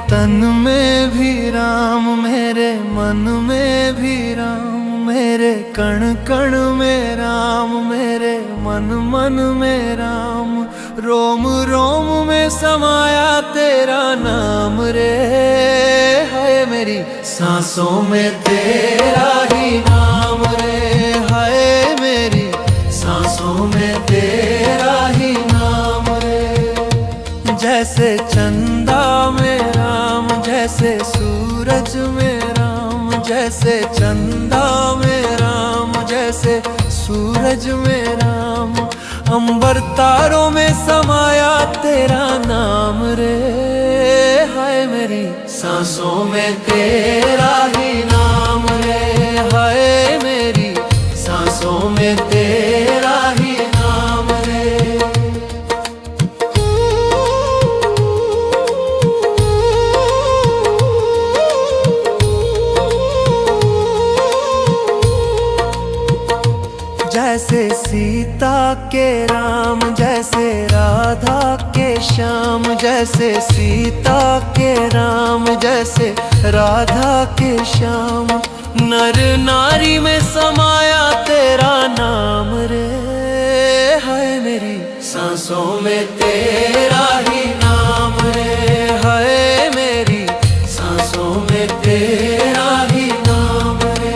तन में भी राम, मेरे मन में भी राम, मेरे कण कण में राम, मेरे मन मन में राम, रोम रोम में समाया तेरा नाम रे। है मेरी सांसों में तेरा ही नाम रे, है मेरी सांसों में तेरा ही नाम रे। जैसे चंदा में राम, जैसे सूरज में राम, जैसे चंदा में राम, जैसे सूरज में राम, अंबर तारों में समाया तेरा नाम रे। हाय मेरी सांसों में तेरा ही नाम रे, हाय मेरी सांसों में तेरा ही नाम रे। जैसे सीता के राम, जैसे राधा के श्याम, जैसे सीता के राम, जैसे राधा के श्याम, नर नारी में समाया तेरा नाम रे। है मेरी सांसों में तेरा ही नाम रे, है मेरी सांसों में तेरा ही नाम रे।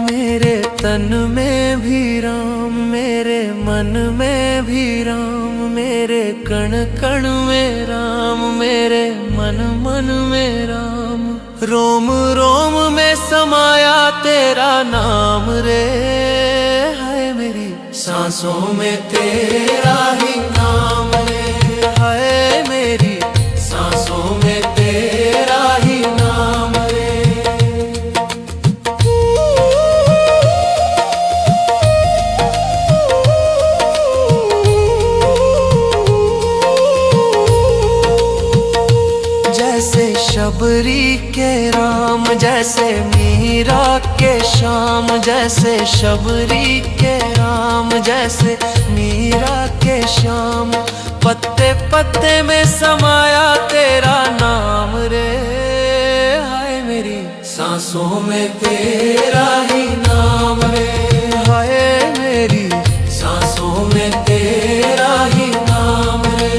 मेरे तन में भी राम, मेरे मन में भी राम, मेरे कण कण में राम, मेरे मन मन में राम, रोम रोम में समाया तेरा नाम रे। है मेरी सांसों में तेरा ही नाम रे, है मेरी सांसों में तेरा ही नाम रे। जैसे शबरी के राम, जैसे मीरा के श्याम, जैसे शबरी के राम, जैसे मीरा के श्याम, पत्ते पत्ते में समाया तेरा नाम रे। हाय मेरी सांसों में तेरा ही नाम रे, हाय मेरी सांसों में तेरा ही नाम रे।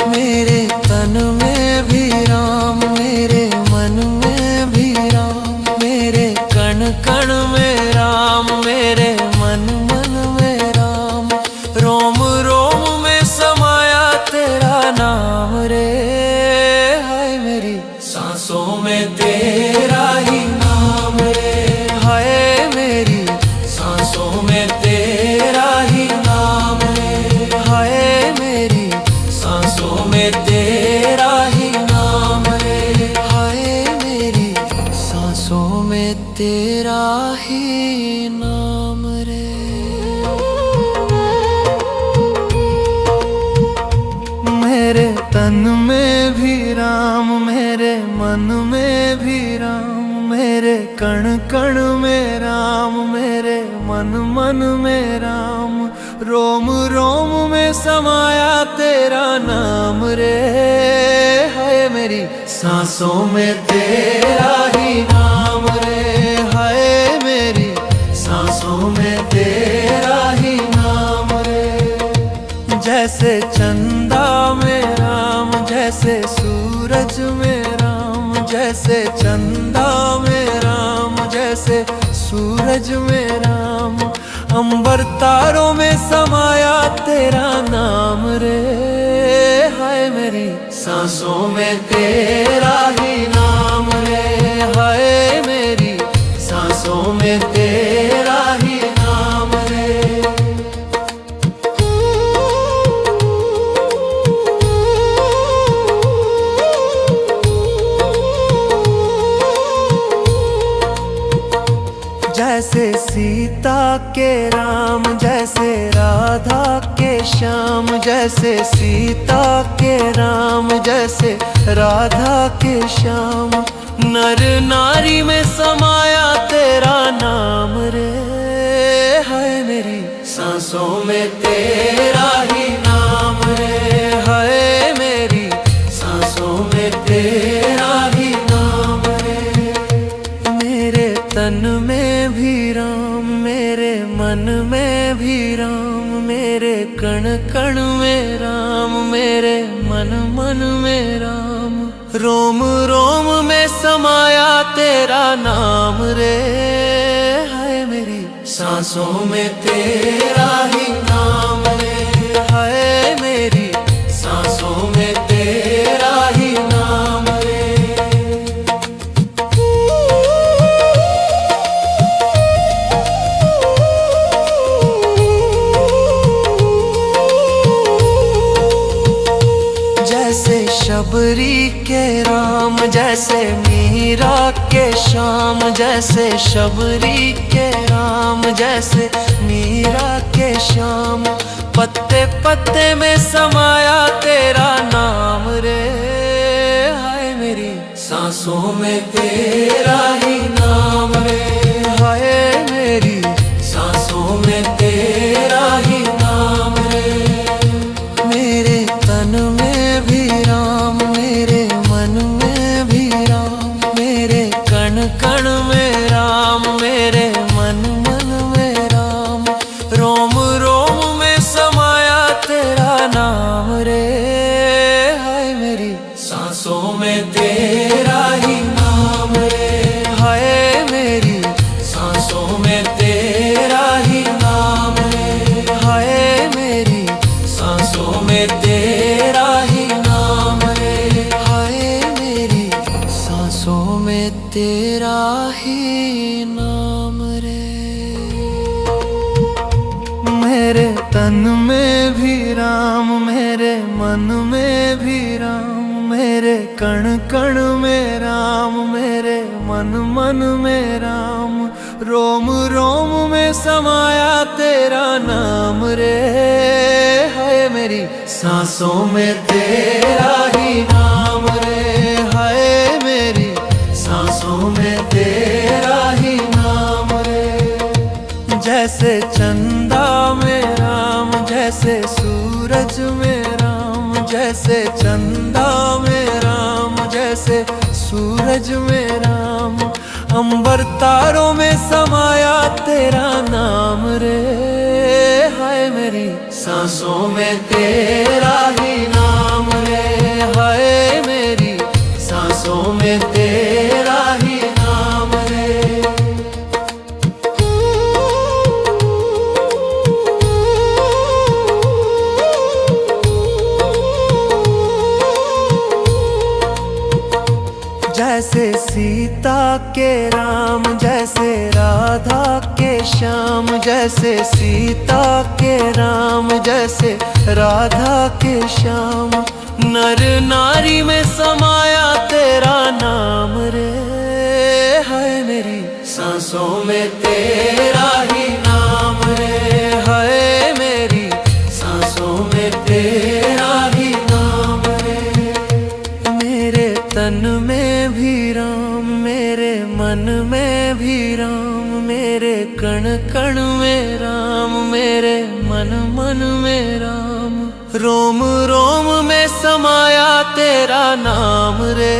मेरे तन में भी राम, मेरे मन में भी राम, मेरे कण कण में राम, मेरे मन मन में राम, रोम रोम में समाया तेरा नाम रे। हाय मेरी सांसों में तेरा ही नाम रे, हाय मेरी सांसों में तेरा ही नाम रे, हाय मेरी सांसों में तेरा ही नाम रे, हाय मेरी सांसों में तेरा ही नाम रे। मेरे तन में भी राम, मेरे मन में भी राम, मेरे कण कण में राम, मेरे मन मन में राम, रोम रोम में समाया तेरा नाम रे। है मेरी सांसों में तेरा ही नाम रे, है मेरी सांसों में तेरा ही नाम रे। जैसे चंदा में राम, जैसे सूरज में राम, जैसे चंदा में राम, जैसे सूरज में राम, अंबर तारों में समाया तेरा नाम रे। हाय मेरी सांसों में तेरा ही नाम रे, हाय मेरी सांसों में तेरा ही नाम रे। जैसे सीता के राम, जैसे राधा के श्याम, जैसे सीता के राम, जैसे राधा के श्याम, नर नारी में समाया तेरा नाम रे। है मेरी सांसों में तेरा ही नाम रे, है मेरी सांसों में तेरा ही नाम रे। मेरे तन में भी राम, मेरे मन में भी राम, मेरे कण कण में राम, मेरे मन मन में राम। रोम रोम में समाया तेरा नाम रे। हाय मेरी सांसों में तेरा ही नाम रे। हाय मेरी सांसों में तेरा ही नाम रे। जैसे शबरी के राम, जैसे मीरा के श्याम, जैसे शबरी के राम, जैसे मीरा के श्याम। पत्ते पत्ते में समाया तेरा नाम रे। हाय मेरी सांसों में तेरा ही नाम रे। हाय मेरी सांसों में तेरा ही नाम रे। मेरे तन में भी राम, मेरे मन में भी राम, मेरे कण कण में राम, मेरे मन मन में राम। रोम रोम में समाया तेरा नाम रे। हाय मेरी सांसों में तेरा ही नाम रे। हाय मेरी सांसों में तेरा ही नाम रे। हाय मेरी सांसों में तेरा ही नाम रे। हाय मेरी सांसों में तेरा ही नाम रे। मेरे तन में भी राम, मेरे मन में भी राम, मेरे कण कण में राम, मेरे मन मन में राम। रोम रोम में समाया तेरा नाम रे। हाय मेरी सांसों में तेरा ही नाम रे। हाय मेरी सांसों में तेरा ही नाम रे। जैसे चंदा में राम, जैसे सूरज में राम, जैसे चंदा में राम, जैसे सूरज में राम। अंबर तारों में समाया तेरा नाम रे। हाय मेरी सांसों में तेरा ही नाम रे। हाय मेरी सांसों में तेरा ही नाम रे। जैसे सीता के राम, जैसे राधा के श्याम, जैसे सीता के राम, जैसे राधा के श्याम। नर नारी में समाया तेरा नाम रे। हाय मेरी सांसों में तेरा ही नाम रे। हाय मेरी सांसों में तेरा ही नाम रे। मेरे तन में भी राम, मेरे मन में भी राम, मेरे कण कण में राम, मेरे मन मन में राम। रोम रोम में समाया तेरा नाम रे।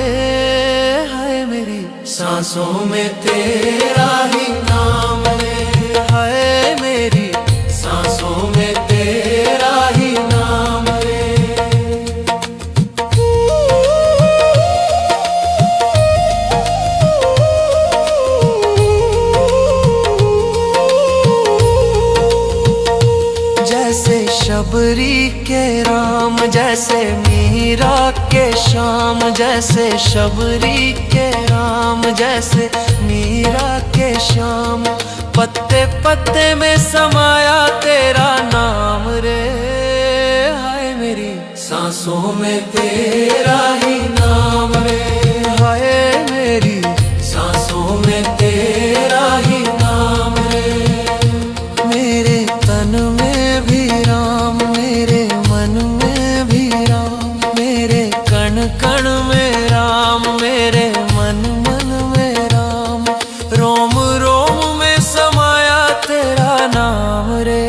हाय मेरी सांसों में तेरा ही नाम रे। हाय मेरी सांसों में तेरा ही नाम रे। जैसे शबरी के राम, जैसे मीरा के श्याम, जैसे शबरी के राम, जैसे मीरा के श्याम। पत्ते पत्ते में समाया तेरा नाम रे। हाय मेरी सांसों में तेरा ही नाम रे। हाय मेरी सांसों में तेरा ही नाम रे। मेरे तन में भी राम, मेरे मन में भी राम, मेरे कण कण में राम, मेरे मन मन में राम। रोम रोम में समाया तेरा नाम रे।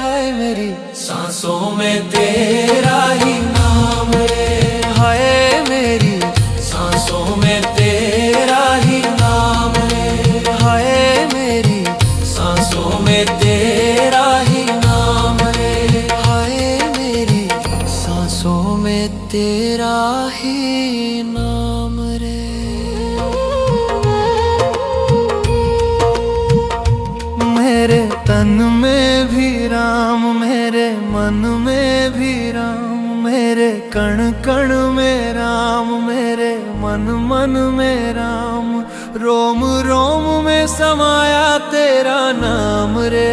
हाय मेरी सांसों में तेरा ही नाम रे। हाय ही नाम रे। मेरे तन में भी राम, मेरे मन में भी राम, मेरे कण कण में राम, मेरे मन मन में राम, रोम रोम में समाया तेरा नाम रे।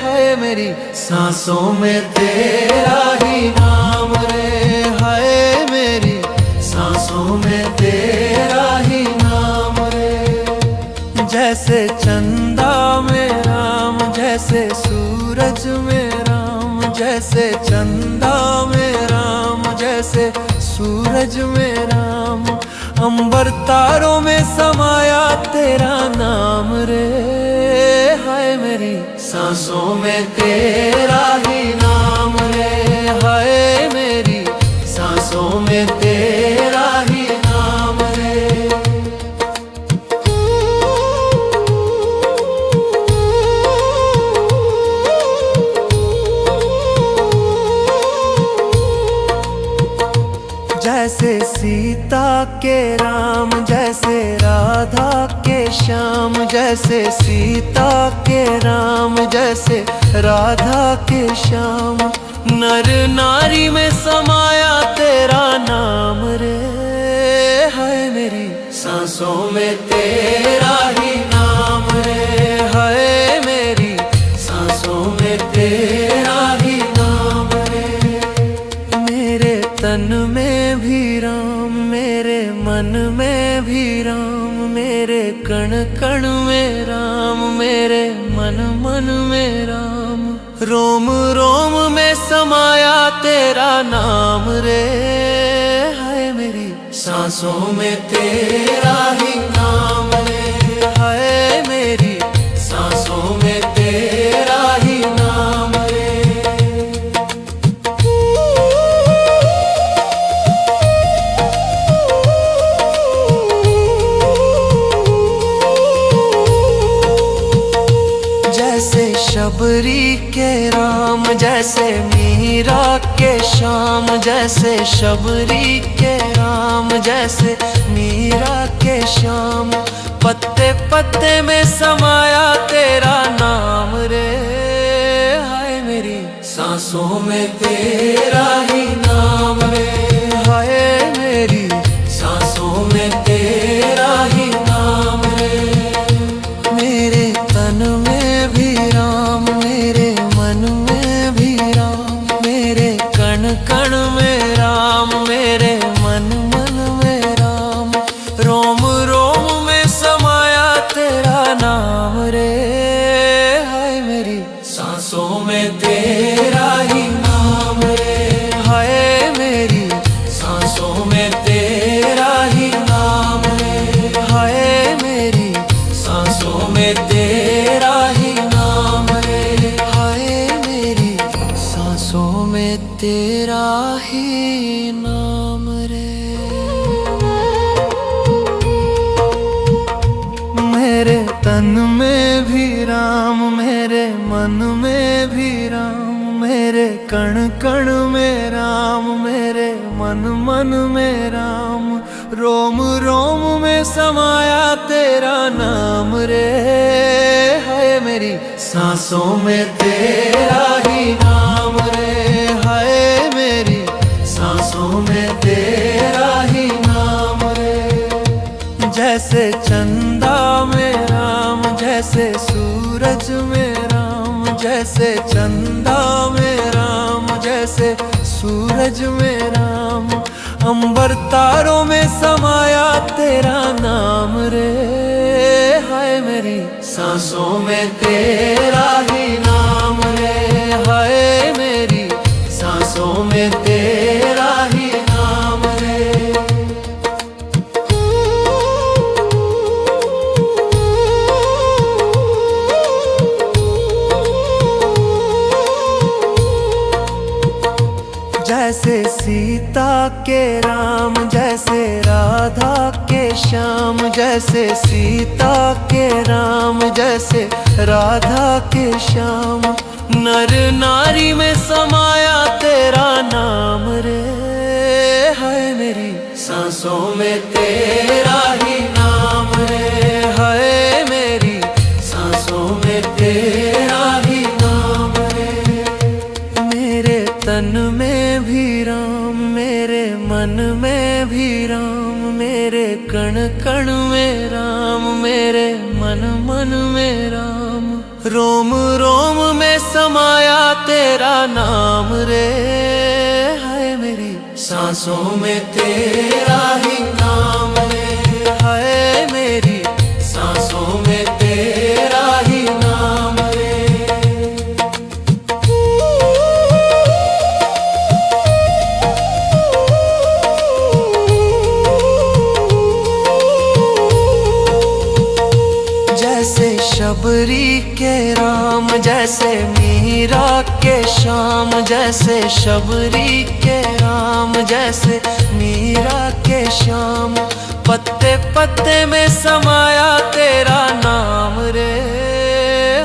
है मेरी सांसों में तेरा ही नाम रे, है मेरी सांसों में तेरा ही नाम रे। जैसे चंदा में राम, जैसे सूरज में राम, जैसे चंदा में राम, जैसे सूरज में राम, अंबर तारों में समाया तेरा नाम रे। हाय मेरी सांसों में तेरा ही नाम रे, हाय मेरी सांसों में तेरा ही नाम रे। जैसे सीता के राम, जैसे राधा के श्याम, जैसे सीता के राम, जैसे राधा के श्याम, नर नारी में समाया तेरा नाम रे। है मेरी सांसों में तेरा ही नाम रे, है मेरी सांसों में तेरा ही नाम रे। मेरे तन में भी राम, मेरे मन में भी राम, मेरे कण कण में राम, मेरे मन मन में राम, रोम रोम में समाया तेरा नाम रे। है मेरी सांसों में तेरा ही नाम रे, है मेरी सांसों में तेरा ही नाम रे। जैसे शबरी के राम, जैसे मीरा के श्याम, जैसे शबरी के राम, जैसे मीरा के श्याम, पत्ते पत्ते में समाया तेरा नाम रे। हाय मेरी सांसों में तेरा ही नाम रे, हाय मेरी सांसों में तेरा ही नाम रे। मेरे तन में भी राम, मेरे मन में भी राम, मेरे कण कण में राम, मेरे मन मन में राम, रोम रोम में समाया तेरा नाम रे। हाय मेरी सांसों में तेरा ही नाम रे, हाय मेरी सांसों में तेरा ही नाम रे, हाय मेरी सांसों में तेरा ही नाम रे, हाय मेरी सांसों में तेरा ही नाम रे। मेरे तन में भी राम, मेरे मन में भी राम, मेरे कण कण में राम, मेरे मन मन में राम, रोम रोम में समाया तेरा नाम रे। है मेरी सांसों में तेरा ही नाम रे, है मेरी सांसों में तेरा ही नाम रे। जैसे चंदा में राम, जैसे सूरज में राम, जैसे चंदा में राम, जैसे सूरज में राम, अंबर तारों में समाया तेरा नाम रे। हाय मेरी सांसों में तेरा ही नाम रे, हाय मेरी सांसों में तेरा ही नाम रे। जैसे सीता के राम, जैसे राधा के श्याम, जैसे सीता के राम, जैसे राधा के श्याम। नर नारी में समाया तेरा नाम रे, है मेरी सांसों में तेरा ही नाम रे, है मेरी सांसों में तेरा ही नाम रे। मेरे तन में भी राम, मेरे मन में भी राम, मेरे कण कण में राम, मेरे मन मन में राम। रोम रोम में समाया तेरा नाम रे, है मेरी सांसों में तेरा ही नाम रे, है मेरी सांसों में तेरा ही नाम रे। जैसे शबरी के राम, जैसे मीरा के श्याम, जैसे शबरी के राम, जैसे मीरा के श्याम। पत्ते पत्ते में समाया तेरा नाम रे,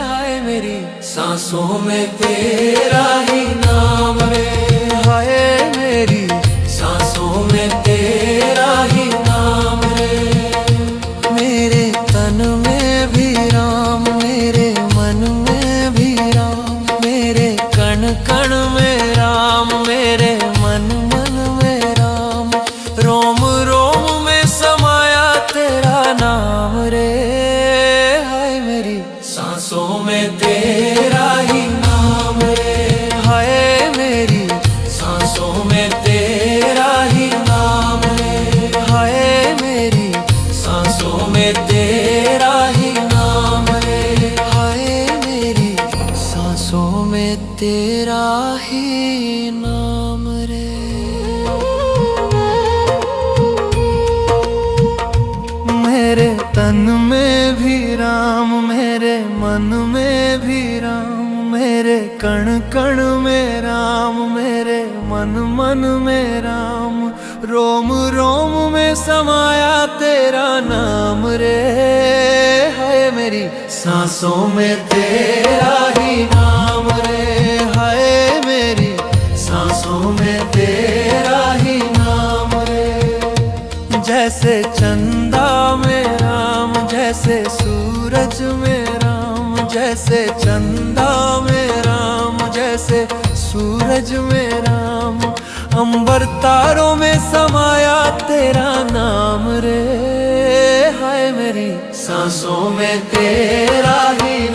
हाय मेरी सांसों में तेरा ही नाम रे, हाय मेरी सांसों में तेरा ही नाम रे। मेरे तन में भी राम, मेरे मन में भी राम, मेरे कण कण में राम, मेरे मन मन में राम। रोम रोम में समाया तेरा नाम रे, हाय मेरी सांसों में तेरा ही नाम रे, हाय मेरी सांसों में तेरा ही नाम रे, हाय मेरी सांसों में तेरा ही नाम रे, हाय मेरी सांसों में तेरा ही नाम रे। मेरे तन में भी राम, मेरे मन में भी राम, मेरे कण कण में राम, मेरे मन मन में राम। रोम रोम में समाया तेरा नाम रे, है मेरी सांसों में तेरा ही नाम रे, है मेरी सांसों में तेरा ही नाम रे। जैसे चंदा में राम, जैसे सूरज में राम, जैसे चंदा में राम, जैसे सूरज में राम। अंबर तारों में समाया तेरा नाम रे, हाय मेरी सांसों में तेरा ही